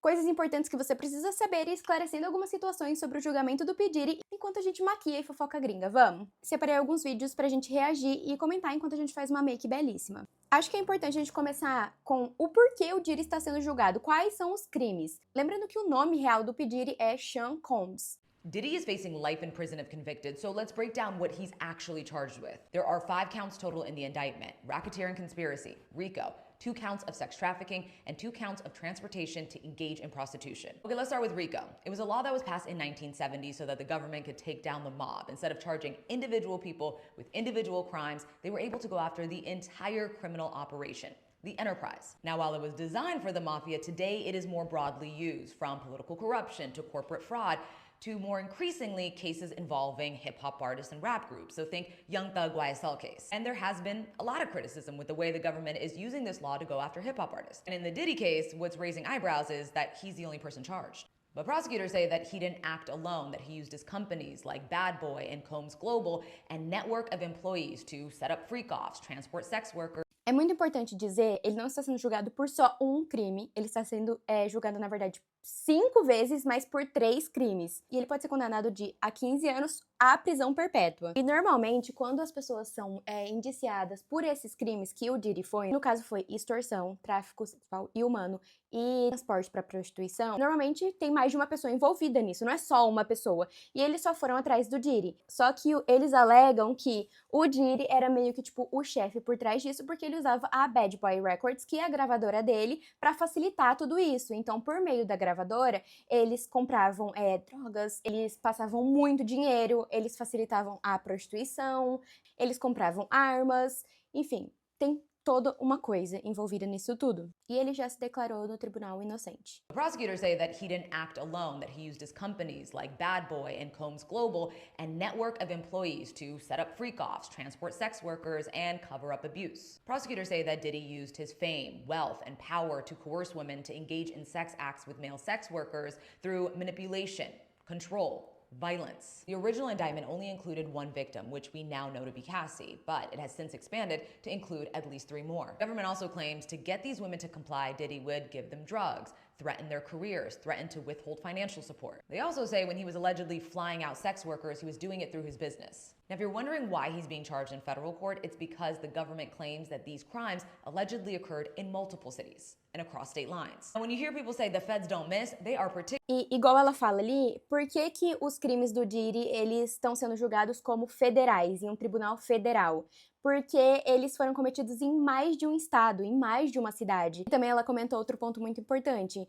Coisas importantes que você precisa saber e esclarecendo algumas situações sobre o julgamento do P. Diddy enquanto a gente maquia e fofoca gringa, vamos? Separei alguns vídeos pra gente reagir e comentar enquanto a gente faz uma make belíssima. Acho que é importante a gente começar com o porquê o Diddy está sendo julgado, quais são os crimes. Lembrando que o nome real do P. Diddy é Sean Combs. Diddy is facing life in prison if convicted, so let's break down what he's actually charged with. There are 5 counts total in the indictment: racketeering conspiracy, RICO, 2 counts of sex trafficking, and 2 counts of transportation to engage in prostitution. Okay, let's start with RICO. It was a law that was passed in 1970 so that the government could take down the mob. Instead of charging individual people with individual crimes, they were able to go after the entire criminal operation, the enterprise. Now, while it was designed for the mafia, today it is more broadly used, from political corruption to corporate fraud, to more increasingly cases involving hip-hop artists and rap groups. So think Young Thug YSL case. And there has been a lot of criticism with the way the government is using this law to go after hip-hop artists. And in the Diddy case, what's raising eyebrows is that he's the only person charged. But prosecutors say that he didn't act alone, that he used his companies like Bad Boy and Combs Global and network of employees to set up freak-offs, transport sex workers. É muito importante dizer, ele não está sendo julgado por só um crime, ele está sendo julgado, na verdade, 5 vezes, mas por 3 crimes. E ele pode ser condenado a 15 anos à prisão perpétua. E normalmente, quando as pessoas são indiciadas por esses crimes que o Diddy foi, no caso foi extorsão, tráfico sexual e humano e transporte para prostituição, normalmente tem mais de uma pessoa envolvida nisso, não é só uma pessoa. E eles só foram atrás do Diddy. Só que eles alegam que o Diddy era meio que tipo o chefe por trás disso, porque ele usava a Bad Boy Records, que é a gravadora dele, para facilitar tudo isso. Então, por meio da gravadora, eles compravam drogas, eles passavam muito dinheiro, eles facilitavam a prostituição, eles compravam armas, enfim, tem toda uma coisa envolvida nisso tudo. E ele já se declarou no tribunal inocente. Prosecutors say that he didn't act alone, that he used his companies like Bad Boy and Combs Global and network of employees to set up freak-offs, transport sex workers, and cover up abuse. Prosecutors say that Diddy used his fame, wealth, and power to coerce women to engage in sex acts with male sex workers through manipulation, control, violence. The original indictment only included 1 victim, which we now know to be Cassie, but it has since expanded to include at least 3 more. The government also claims to get these women to comply, Diddy would give them drugs, threaten their careers, threaten to withhold financial support. They also say when he was allegedly flying out sex workers, he was doing it through his business. Now, if you're wondering why he's being charged in federal court, it's because the government claims that these crimes allegedly occurred in multiple cities and across state lines. And when you hear people say the feds don't miss, they are particularly... E igual ela fala ali, por que que os crimes do Diddy, eles estão sendo julgados como federais, em um tribunal federal? Porque eles foram cometidos em mais de um estado, em mais de uma cidade. E também ela comentou outro ponto muito importante,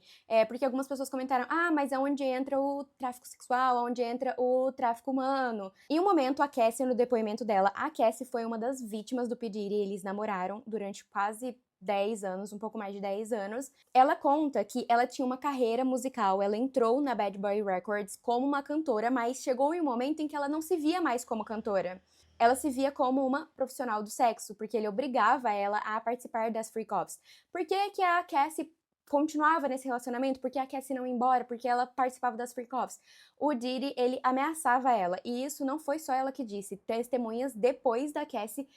porque algumas pessoas comentaram, mas é onde entra o tráfico sexual, onde entra o tráfico humano. Em um momento, a Cassie, no depoimento dela, a Cassie foi uma das vítimas do P. Diddy, eles namoraram durante quase 10 anos, um pouco mais de 10 anos. Ela conta que ela tinha uma carreira musical, ela entrou na Bad Boy Records como uma cantora, mas chegou em um momento em que ela não se via mais como cantora. Ela se via como uma profissional do sexo, porque ele obrigava ela a participar das freak-offs. Por que que a Cassie continuava nesse relacionamento? Por que a Cassie não ia embora? Porque ela participava das freak-offs. O Diddy, ele ameaçava ela, e isso não foi só ela que disse. Testemunhas depois da Cassie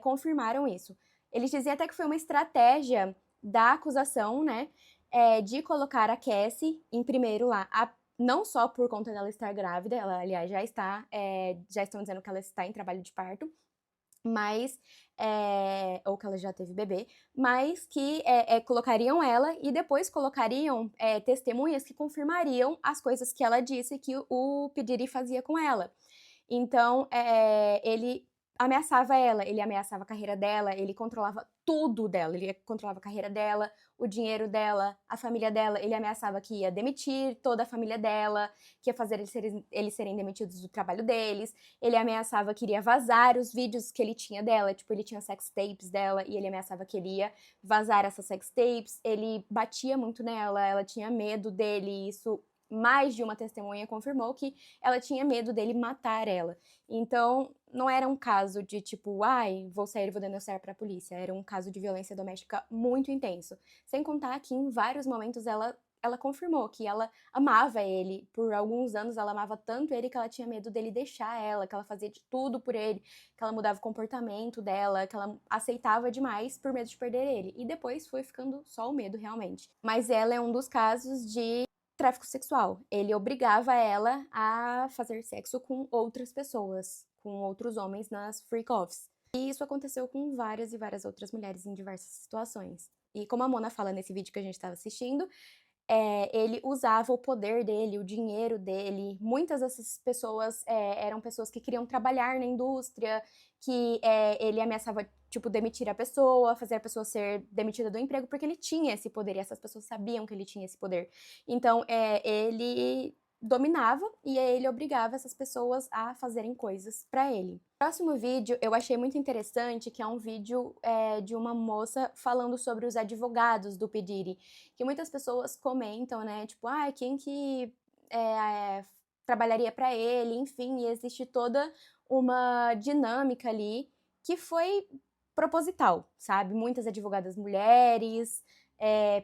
confirmaram isso. Eles diziam até que foi uma estratégia da acusação, né, de colocar a Cassie em primeiro lá, não só por conta dela estar grávida, ela, aliás, já estão dizendo que ela está em trabalho de parto, mas, ou que ela já teve bebê, mas que colocariam ela e depois colocariam testemunhas que confirmariam as coisas que ela disse que o P. Diddy fazia com ela. Então, ele ameaçava ela, ele ameaçava a carreira dela, ele controlava tudo dela, ele controlava a carreira dela, o dinheiro dela, a família dela, ele ameaçava que ia demitir toda a família dela, que ia fazer eles serem demitidos do trabalho deles, ele ameaçava que iria vazar os vídeos que ele tinha dela, tipo, ele tinha sex tapes dela e ele ameaçava que ele ia vazar essas sex tapes, ele batia muito nela, ela tinha medo dele, e isso... Mais de uma testemunha confirmou que ela tinha medo dele matar ela. Então, não era um caso de tipo, vou sair e vou denunciar pra polícia. Era um caso de violência doméstica muito intenso. Sem contar que em vários momentos ela ela confirmou que ela amava ele. Por alguns anos ela amava tanto ele que ela tinha medo dele deixar ela, que ela fazia de tudo por ele, que ela mudava o comportamento dela, que ela aceitava demais por medo de perder ele. E depois foi ficando só o medo, realmente. Mas ela é um dos casos de tráfico sexual. Ele obrigava ela a fazer sexo com outras pessoas, com outros homens nas freak-offs. E isso aconteceu com várias e várias outras mulheres em diversas situações. E como a Mona fala nesse vídeo que a gente estava assistindo, ele usava o poder dele, o dinheiro dele. Muitas dessas pessoas eram pessoas que queriam trabalhar na indústria, que ele ameaçava, tipo, demitir a pessoa, fazer a pessoa ser demitida do emprego, porque ele tinha esse poder, e essas pessoas sabiam que ele tinha esse poder. Então, ele dominava e ele obrigava essas pessoas a fazerem coisas pra ele. O próximo vídeo eu achei muito interessante, que é um vídeo de uma moça falando sobre os advogados do P. Diddy, que muitas pessoas comentam, né, tipo, quem que trabalharia pra ele, enfim, e existe toda uma dinâmica ali que foi proposital, sabe? Muitas advogadas mulheres,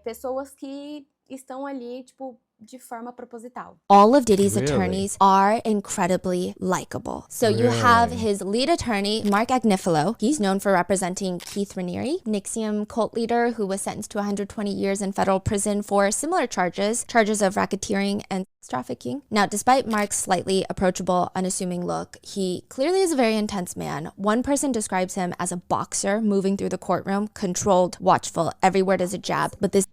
pessoas que estão ali, tipo, de forma proposital. All of Diddy's Really? attorneys are incredibly likable. So you have Really? his lead attorney, Mark Agnifilo. He's known for representing Keith Raniere, NXIVM cult leader who was sentenced to 120 years in federal prison for similar charges of racketeering and sex trafficking. Now, despite Mark's slightly approachable, unassuming look, he clearly is a very intense man. One person describes him as a boxer moving through the courtroom, controlled, watchful, every word is a jab, but this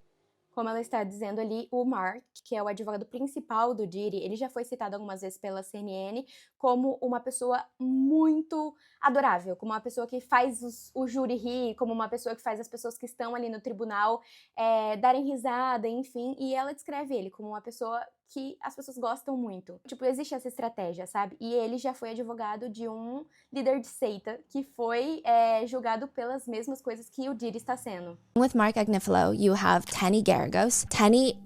Como ela está dizendo ali, o Mark, que é o advogado principal do Diddy, ele já foi citado algumas vezes pela CNN como uma pessoa muito adorável, como uma pessoa que faz o júri rir, como uma pessoa que faz as pessoas que estão ali no tribunal darem risada, enfim. E ela descreve ele como uma pessoa que as pessoas gostam muito. Tipo, existe essa estratégia, sabe? E ele já foi advogado de um líder de seita que foi julgado pelas mesmas coisas que o Diddy está sendo. with Mark Agnifilo, you have Tenny Garagos. Tenny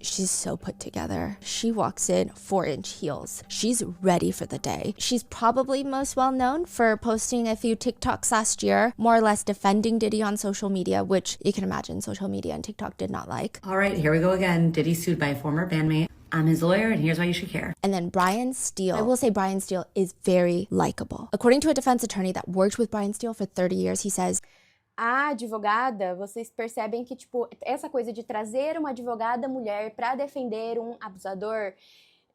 she's so put together. She walks in 4-inch heels. She's ready for the day. She's probably most well known for posting a few TikToks last year, more or less defending Diddy on social media, which you can imagine social media and TikTok did not like. All right, here we go again. Diddy's sued by a former bandmate. I'm his lawyer, and here's why you should care. And then Brian Steele. I will say Brian Steele is very likable. According to a defense attorney that worked with Brian Steele for 30 years, he says, A advogada, vocês percebem que, tipo, essa coisa de trazer uma advogada mulher pra defender um abusador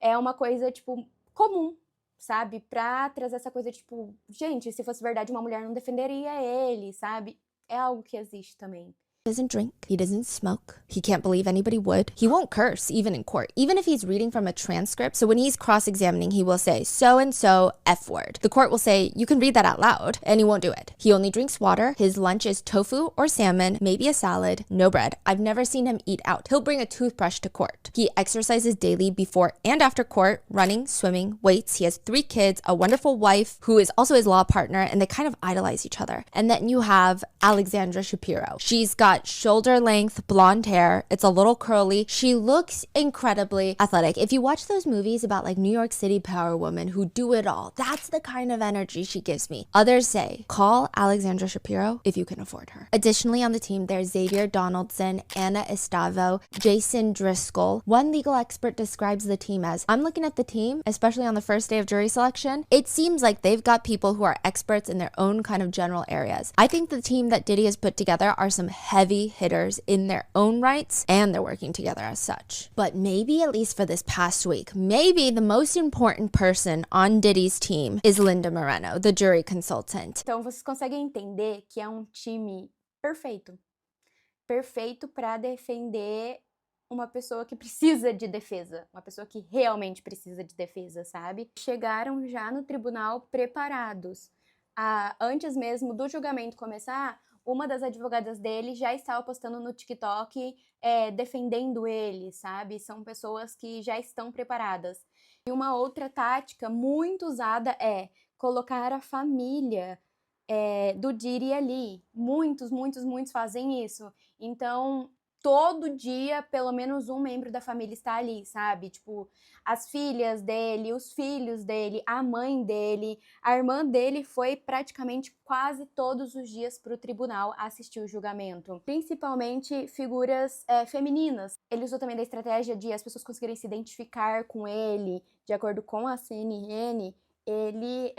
é uma coisa, tipo, comum, sabe? Pra trazer essa coisa, tipo, gente, se fosse verdade, uma mulher não defenderia ele, sabe? É algo que existe também. He doesn't drink, he doesn't smoke, he can't believe anybody would. He won't curse, even in court, even if he's reading from a transcript. So when he's cross-examining, he will say, so-and-so F word. The court will say, you can read that out loud, and he won't do it. He only drinks water, his lunch is tofu or salmon, maybe a salad, no bread. I've never seen him eat out. He'll bring a toothbrush to court. He exercises daily before and after court, running, swimming, weights. He has 3 kids, a wonderful wife who is also his law partner, and they kind of idolize each other. And then you have Alexandra Shapiro. She's got shoulder length blonde hair. It's a little curly. She looks incredibly athletic. If you watch those movies about like New York City power women who do it all, that's the kind of energy she gives me. Others say, call Alexandra Shapiro if you can afford her. Additionally on the team, there's Xavier Donaldson, Anna Estavo, Jason Driscoll. One legal expert describes the team as, I'm looking at the team, especially on the first day of jury selection, it seems like they've got people who are experts in their own kind of general areas. I think the team that Diddy has put together are some heavy hitters in their own rights, and they're working together as such. But maybe, at least for this past week, maybe the most important person on Diddy's team is Linda Moreno, the jury consultant. Então vocês conseguem entender que é um time perfeito. Perfeito para defender uma pessoa que precisa de defesa, uma pessoa que realmente precisa de defesa, sabe? Chegaram já no tribunal preparados. Antes mesmo do julgamento começar, uma das advogadas dele já estava postando no TikTok defendendo ele, sabe? São pessoas que já estão preparadas. E uma outra tática muito usada é colocar a família do Diddy ali. Muitos fazem isso. Então, todo dia, pelo menos um membro da família está ali, sabe? Tipo, as filhas dele, os filhos dele, a mãe dele, a irmã dele foi praticamente quase todos os dias para o tribunal assistir o julgamento. Principalmente figuras femininas. Ele usou também da estratégia de as pessoas conseguirem se identificar com ele. De acordo com a CNN, ele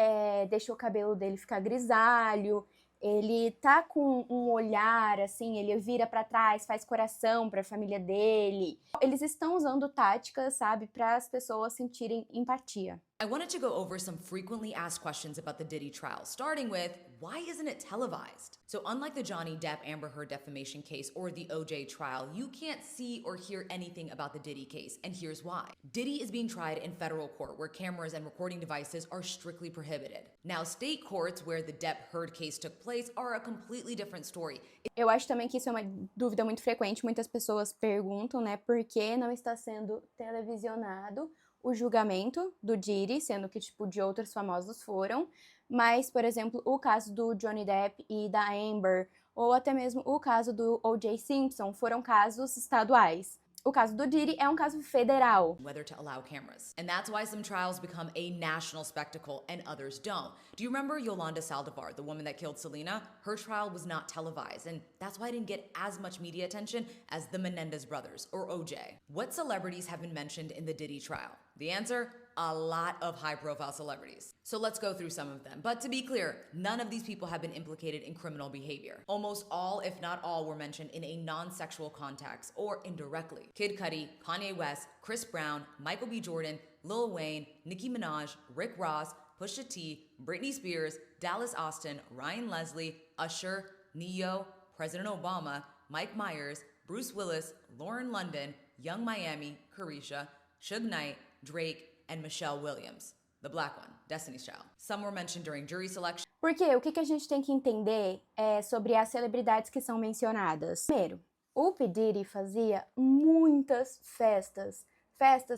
deixou o cabelo dele ficar grisalho. Ele tá com um olhar, assim, ele vira pra trás, faz coração pra família dele. Eles estão usando táticas, sabe, para as pessoas sentirem empatia. I wanted to go over some frequently asked questions about the Diddy trial, starting with, why isn't it televised? So unlike the Johnny Depp Amber Heard defamation case or the OJ trial, you can't see or hear anything about the Diddy case, and here's why. Diddy is being tried in federal court where cameras and recording devices are strictly prohibited. Now, state courts where the Depp Heard case took place are a completely different story. Eu acho também que isso é uma dúvida muito frequente, muitas pessoas perguntam, né, por que não está sendo televisionado o julgamento do Diddy, sendo que, tipo, de outros famosos foram, mas, por exemplo, o caso do Johnny Depp e da Amber, ou até mesmo o caso do O.J. Simpson, foram casos estaduais. O caso do Diddy é um caso federal. Whether to allow cameras. And that's why some trials become a national spectacle and others don't. Do you remember Yolanda Saldivar, the woman that killed Selena? Her trial was not televised, and that's why it didn't get as much media attention as the Menendez brothers or OJ. What celebrities have been mentioned in the Diddy trial? The answer? A lot of high-profile celebrities. So let's go through some of them. But to be clear, none of these people have been implicated in criminal behavior. Almost all, if not all, were mentioned in a non-sexual context or indirectly. Kid Cudi, Kanye West, Chris Brown, Michael B. Jordan, Lil Wayne, Nicki Minaj, Rick Ross, Pusha T, Britney Spears, Dallas Austin, Ryan Leslie, Usher, Ne-Yo, President Obama, Mike Myers, Bruce Willis, Lauren London, Young Miami, Carisha, Suge Knight, Drake, and Michelle Williams, the black one, Destiny's Child. Some were mentioned during jury selection. Porque o que a gente tem que entender sobre as celebridades que são mencionadas? Primeiro, o P. Diddy fazia muitas festas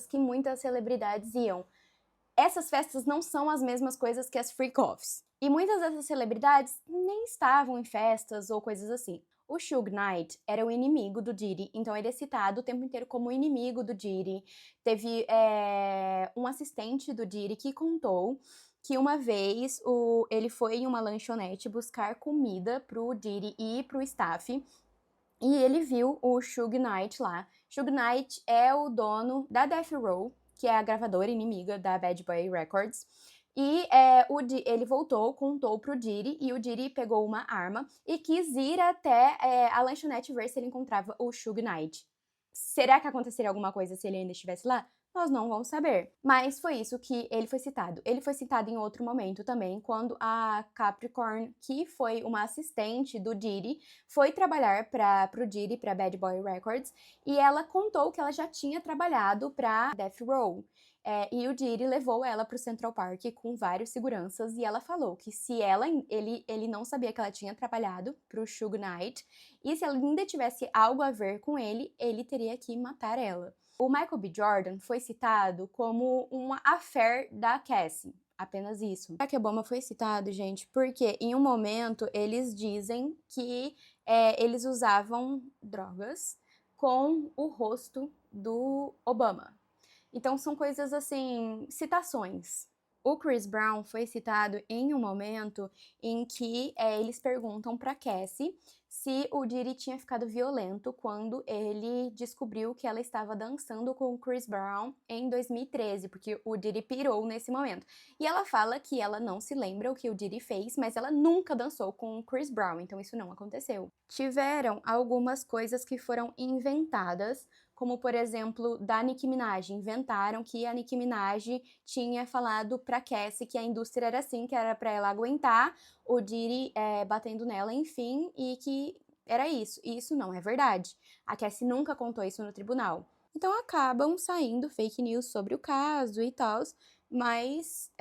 que muitas celebridades iam. Essas festas não são as mesmas coisas que as freak-offs. E muitas dessas celebridades nem estavam em festas ou coisas assim. O Suge Knight era o inimigo do Diddy, então ele é citado o tempo inteiro como inimigo do Diddy. Teve um assistente do Diddy que contou que uma vez ele foi em uma lanchonete buscar comida pro Diddy e pro staff, e ele viu o Suge Knight lá. Suge Knight é o dono da Death Row, que é a gravadora inimiga da Bad Boy Records. E ele voltou, contou pro Diddy, e o Diddy pegou uma arma e quis ir até a lanchonete ver se ele encontrava o Suge Knight. Será que aconteceria alguma coisa se ele ainda estivesse lá? Nós não vamos saber. Mas foi isso que ele foi citado. Ele foi citado em outro momento também, quando a Capricorn, que foi uma assistente do Diddy, foi trabalhar pro Diddy, pra Bad Boy Records, e ela contou que ela já tinha trabalhado pra Death Row. E o Diddy levou ela pro Central Park com vários seguranças, e ela falou que se ele não sabia que ela tinha trabalhado pro Suge Knight, e se ela ainda tivesse algo a ver com ele teria que matar ela. O Michael B. Jordan foi citado como uma affair da Cassie, apenas isso. Barack Obama foi citado, gente, porque em um momento eles dizem que eles usavam drogas com o rosto do Obama. Então são coisas assim, citações. O Chris Brown foi citado em um momento em que eles perguntam para Cassie se o Diddy tinha ficado violento quando ele descobriu que ela estava dançando com o Chris Brown em 2013, porque o Diddy pirou nesse momento. E ela fala que ela não se lembra o que o Diddy fez, mas ela nunca dançou com o Chris Brown, então isso não aconteceu. Tiveram algumas coisas que foram inventadas, como, por exemplo, da Nicki Minaj. Inventaram que a Nicki Minaj tinha falado pra Cassie que a indústria era assim, que era pra ela aguentar o Diddy batendo nela, enfim, e que era isso. E isso não é verdade. A Cassie nunca contou isso no tribunal. Então acabam saindo fake news sobre o caso e tal, mas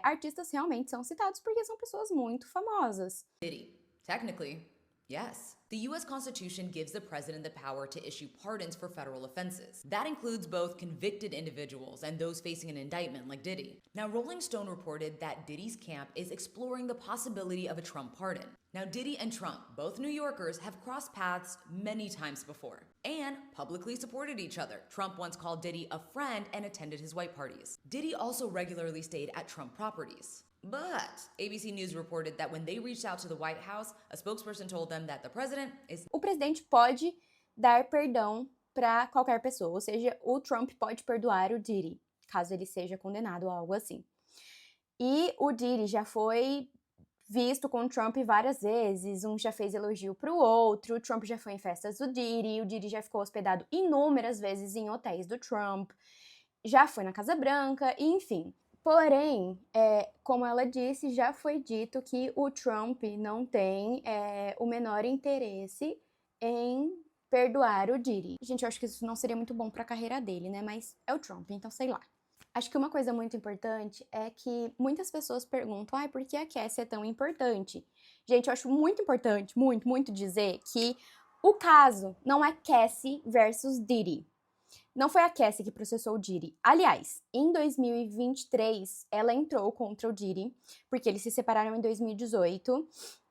artistas realmente são citados porque são pessoas muito famosas. Diddy, technically, yes. The U.S. Constitution gives the president the power to issue pardons for federal offenses. That includes both convicted individuals and those facing an indictment like Diddy. Now, Rolling Stone reported that Diddy's camp is exploring the possibility of a Trump pardon. Now, Diddy and Trump, both New Yorkers, have crossed paths many times before and publicly supported each other. Trump once called Diddy a friend and attended his white parties. Diddy also regularly stayed at Trump properties. But ABC News reported that when they reached out to the White House, a spokesperson told them that the president is... O presidente pode dar perdão para qualquer pessoa, ou seja, o Trump pode perdoar o Diddy, caso ele seja condenado ou algo assim. E o Diddy já foi visto com o Trump várias vezes, um já fez elogio pro outro, o Trump já foi em festas do Diddy, o Diddy já ficou hospedado inúmeras vezes em hotéis do Trump, já foi na Casa Branca, enfim... Porém, como ela disse, já foi dito que o Trump não tem o menor interesse em perdoar o Diddy. Gente, eu acho que isso não seria muito bom para a carreira dele, né? Mas é o Trump, então sei lá. Acho que uma coisa muito importante é que muitas pessoas perguntam, por que a Cassie é tão importante? Gente, eu acho muito importante, muito dizer que o caso não é Cassie versus Diddy. Não foi a Cassie que processou o Diddy. Aliás, em 2023, ela entrou contra o Diddy, porque eles se separaram em 2018.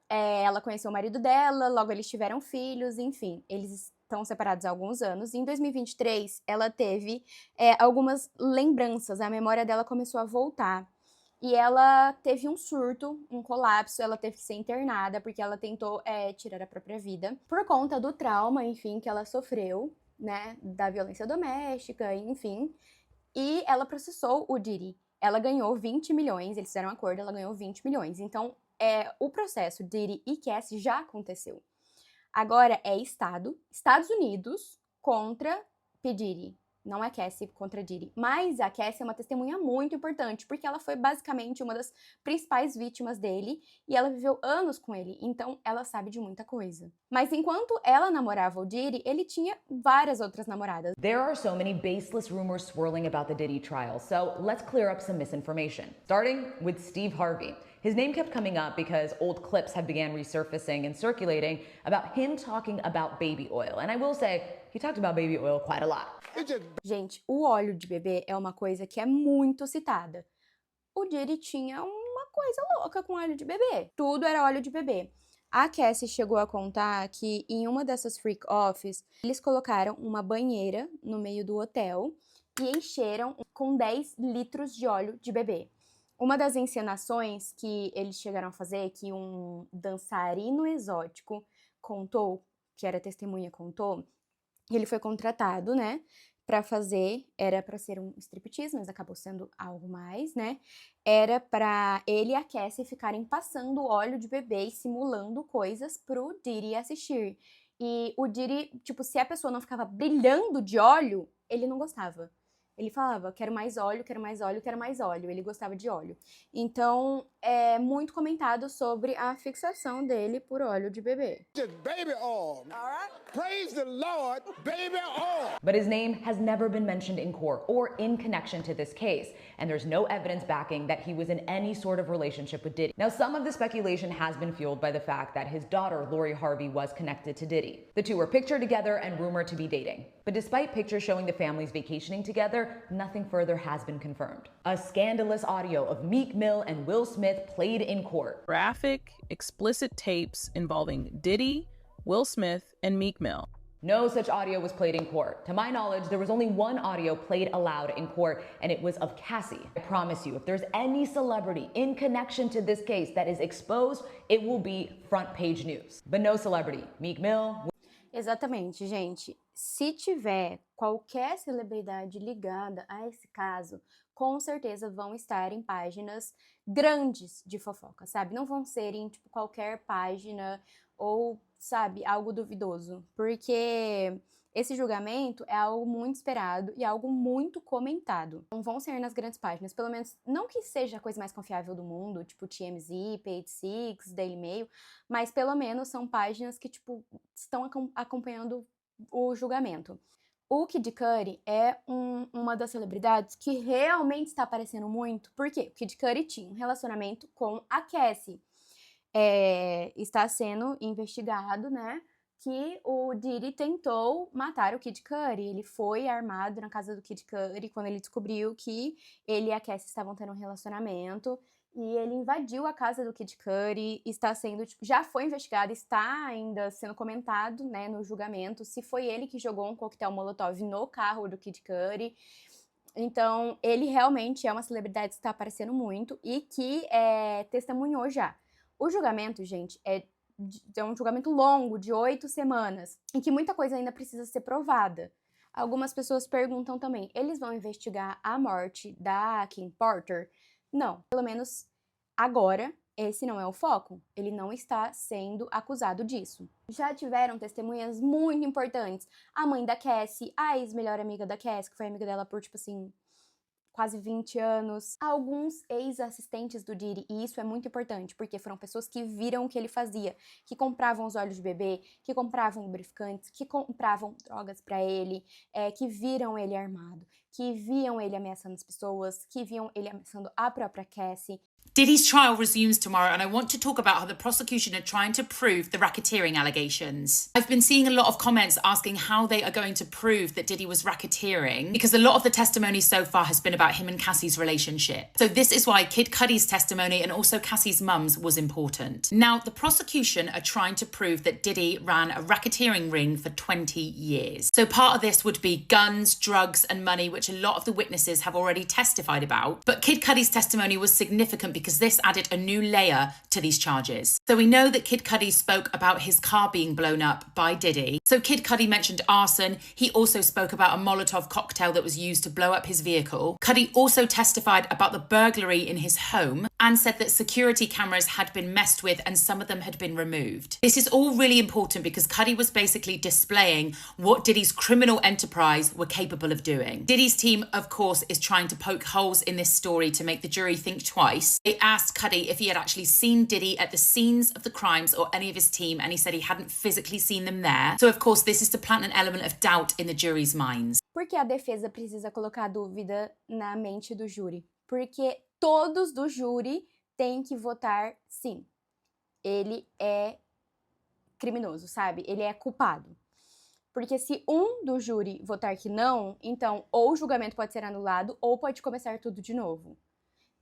Ela conheceu o marido dela, logo eles tiveram filhos, enfim. Eles estão separados há alguns anos. Em 2023, ela teve algumas lembranças, a memória dela começou a voltar. E ela teve um surto, um colapso, ela teve que ser internada, porque ela tentou tirar a própria vida. Por conta do trauma, enfim, que ela sofreu, né, da violência doméstica, enfim, e ela processou o Diddy. Ela ganhou 20 milhões, eles fizeram um acordo, ela ganhou 20 milhões. Então, o processo Diddy e Cassie já aconteceu. Agora é Estados Unidos contra P. Diddy. Não é Cassie contra Diddy. Mas a Cassie é uma testemunha muito importante, porque ela foi basicamente uma das principais vítimas dele e ela viveu anos com ele, então ela sabe de muita coisa. Mas enquanto ela namorava o Diddy, ele tinha várias outras namoradas. There are so many baseless rumors swirling about the Diddy trial, so let's clear up some misinformation. Starting with Steve Harvey. His name kept coming up because old clips have began resurfacing and circulating about him talking about baby oil. And I will say, he talked about baby oil quite a lot. Gente, o óleo de bebê é uma coisa que é muito citada. O Diddy tinha uma coisa louca com óleo de bebê. Tudo era óleo de bebê. A Cassie chegou a contar que em uma dessas freak-offs, eles colocaram uma banheira no meio do hotel e encheram com 10 litros de óleo de bebê. Uma das encenações que eles chegaram a fazer, que um dançarino exótico contou, que era testemunha, contou, ele foi contratado, né, pra fazer, era pra ser um striptease, mas acabou sendo algo mais, né, era pra ele e a Cassie ficarem passando óleo de bebê e simulando coisas pro Diddy assistir. E o Diddy, tipo, se a pessoa não ficava brilhando de óleo, ele não gostava. Ele falava, quero mais óleo, quero mais óleo, quero mais óleo. Ele gostava de óleo. Então, é muito comentado sobre a fixação dele por óleo de bebê. Baby oil. All right? Praise the Lord, baby oil. But his name has never been mentioned in court or in connection to this case, and there's no evidence backing that he was in any sort of relationship with Diddy. Now, some of the speculation has been fueled by the fact that his daughter, Lori Harvey, was connected to Diddy. The two were pictured together and rumored to be dating. But despite pictures showing the families vacationing together, nothing further has been confirmed. A scandalous audio of Meek Mill and Will Smith played in court. Graphic, explicit tapes involving Diddy, Will Smith, and Meek Mill. No such audio was played in court. To my knowledge, there was only one audio played aloud in court, and it was of Cassie. I promise you, if there's any celebrity in connection to this case that is exposed, it will be front page news. But no celebrity. Meek Mill. Exatamente, gente. Se tiver qualquer celebridade ligada a esse caso, com certeza vão estar em páginas grandes de fofoca, sabe? Não vão ser em, tipo, qualquer página ou, sabe, algo duvidoso. Porque esse julgamento é algo muito esperado e algo muito comentado. Não vão ser nas grandes páginas, pelo menos, não que seja a coisa mais confiável do mundo, tipo TMZ, Page Six, Daily Mail, mas pelo menos são páginas que, tipo, estão acompanhando o julgamento. O Kid Cudi é uma das celebridades que realmente está aparecendo muito, porque o Kid Cudi tinha um relacionamento com a Cassie. Está sendo investigado, né, que o Diddy tentou matar o Kid Cudi. Ele foi armado na casa do Kid Cudi quando ele descobriu que ele e a Cassie estavam tendo um relacionamento. E ele invadiu a casa do Kid Cudi, está sendo, já foi investigado, está ainda sendo comentado, né, no julgamento, se foi ele que jogou um coquetel Molotov no carro do Kid Cudi. Então, ele realmente é uma celebridade que está aparecendo muito e que testemunhou já. O julgamento, gente, é um julgamento longo, de 8 semanas, em que muita coisa ainda precisa ser provada. Algumas pessoas perguntam também, eles vão investigar a morte da Kim Porter? Não, pelo menos agora, esse não é o foco. Ele não está sendo acusado disso. Já tiveram testemunhas muito importantes. A mãe da Cassie, a ex-melhor amiga da Cassie, que foi amiga dela por, tipo assim, quase 20 anos. Alguns ex-assistentes do Diddy, e isso é muito importante, porque foram pessoas que viram o que ele fazia, que compravam os óleos de bebê, que compravam lubrificantes, que compravam drogas pra ele, que viram ele armado, que viam ele ameaçando as pessoas, que viam ele ameaçando a própria Cassie. Diddy's trial resumes tomorrow, and I want to talk about how the prosecution are trying to prove the racketeering allegations. I've been seeing a lot of comments asking how they are going to prove that Diddy was racketeering, because a lot of the testimony so far has been about him and Cassie's relationship. So this is why Kid Cudi's testimony and also Cassie's mum's was important. Now, the prosecution are trying to prove that Diddy ran a racketeering ring for 20 years. So part of this would be guns, drugs, and money, which a lot of the witnesses have already testified about. But Kid Cudi's testimony was significant because this added a new layer to these charges. So we know that Kid Cudi spoke about his car being blown up by Diddy. So Kid Cudi mentioned arson. He also spoke about a Molotov cocktail that was used to blow up his vehicle. Cudi also testified about the burglary in his home and said that security cameras had been messed with and some of them had been removed. This is all really important because Cudi was basically displaying what Diddy's criminal enterprise were capable of doing. Diddy's team, of course, is trying to poke holes in this story to make the jury think twice. They asked Cudi if he had actually seen Diddy at the scenes of the crimes or any of his team, and he said he hadn't physically seen them there. So, of course, this is to plant an element of doubt in the jury's minds. Por que a defesa precisa colocar dúvida na mente do júri? Porque todos do júri têm que votar sim. Ele é criminoso, sabe? Ele é culpado. Porque se um do júri votar que não, então ou o julgamento pode ser anulado ou pode começar tudo de novo.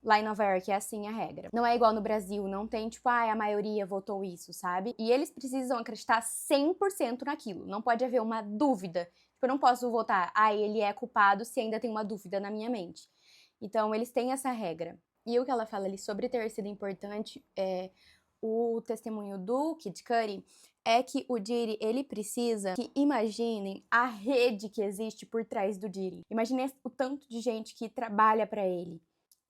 Lá em Nova York é assim a regra. Não é igual no Brasil, não tem tipo, a maioria votou isso, sabe? E eles precisam acreditar 100% naquilo, não pode haver uma dúvida. Tipo, eu não posso votar, ele é culpado se ainda tem uma dúvida na minha mente. Então, eles têm essa regra. E o que ela fala ali sobre ter sido importante, o testemunho do Kid Cudi, é que o Diddy, ele precisa que imaginem a rede que existe por trás do Diddy. Imaginem o tanto de gente que trabalha pra ele.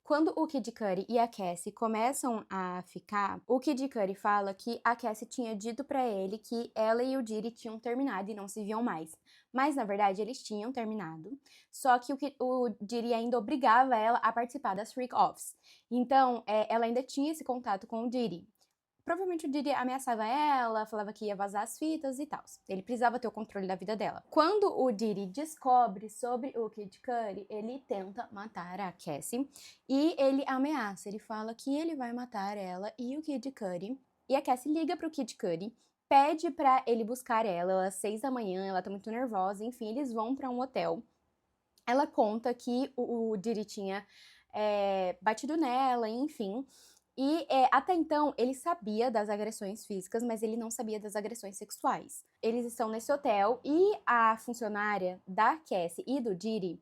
Quando o Kid Cudi e a Cassie começam a ficar, o Kid Cudi fala que a Cassie tinha dito pra ele que ela e o Diddy tinham terminado e não se viam mais. Mas, na verdade, eles tinham terminado, só que o Diddy ainda obrigava ela a participar das freak-offs. Então, ela ainda tinha esse contato com o Diddy. Provavelmente o Diddy ameaçava ela, falava que ia vazar as fitas e tal. Ele precisava ter o controle da vida dela. Quando o Diddy descobre sobre o Kid Cudi, ele tenta matar a Cassie e ele ameaça. Ele fala que ele vai matar ela e o Kid Cudi. E a Cassie liga pro Kid Cudi, pede pra ele buscar ela às 6 da manhã, ela tá muito nervosa, enfim, eles vão pra um hotel. Ela conta que o Diddy tinha batido nela, enfim. E até então, ele sabia das agressões físicas, mas ele não sabia das agressões sexuais. Eles estão nesse hotel e a funcionária da Cassie e do Diddy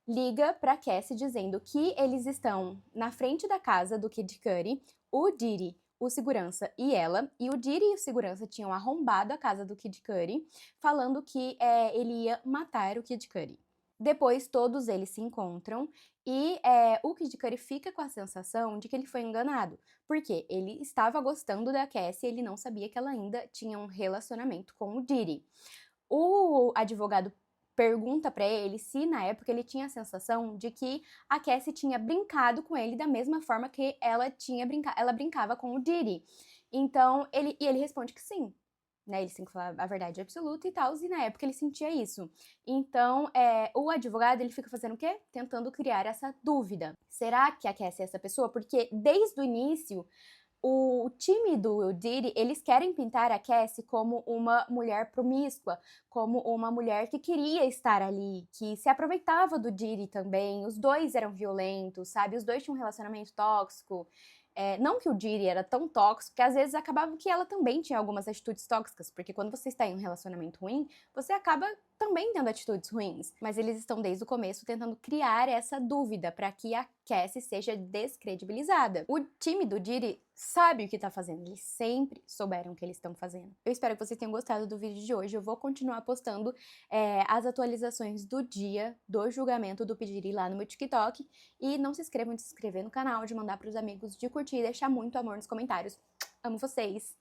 liga pra Cassie dizendo que eles estão na frente da casa do Kid Cudi, o Diddy, o segurança e ela, e o Diddy e o segurança tinham arrombado a casa do Kid Cudi, falando que ele ia matar o Kid Cudi. Depois, todos eles se encontram e o Kid Cudi fica com a sensação de que ele foi enganado, porque ele estava gostando da Cassie e ele não sabia que ela ainda tinha um relacionamento com o Diddy. O advogado pergunta pra ele se, na época, ele tinha a sensação de que a Cassie tinha brincado com ele da mesma forma que ela brincava com o Diddy. Então, ele responde que sim. Né, eles têm que falar a verdade absoluta e tal, e na época ele sentia isso. Então, o advogado, ele fica fazendo o quê? Tentando criar essa dúvida. Será que a Cassie é essa pessoa? Porque desde o início, O time do Diddy, eles querem pintar a Cassie como uma mulher promíscua, como uma mulher que queria estar ali, que se aproveitava do Diddy também. Os dois eram violentos, sabe? Os dois tinham um relacionamento tóxico. Não que o Diddy era tão tóxico, porque às vezes acabava que ela também tinha algumas atitudes tóxicas, porque quando você está em um relacionamento ruim, você acaba também tendo atitudes ruins. Mas eles estão desde o começo tentando criar essa dúvida para que a Cassie seja descredibilizada. O time do Diddy sabe o que tá fazendo, eles sempre souberam o que eles estão fazendo. Eu espero que vocês tenham gostado do vídeo de hoje. Eu vou continuar postando as atualizações do dia do julgamento do P. Diddy lá no meu TikTok. E não se esqueçam de se inscrever no canal, de mandar pros amigos, de curtir e deixar muito amor nos comentários. Amo vocês!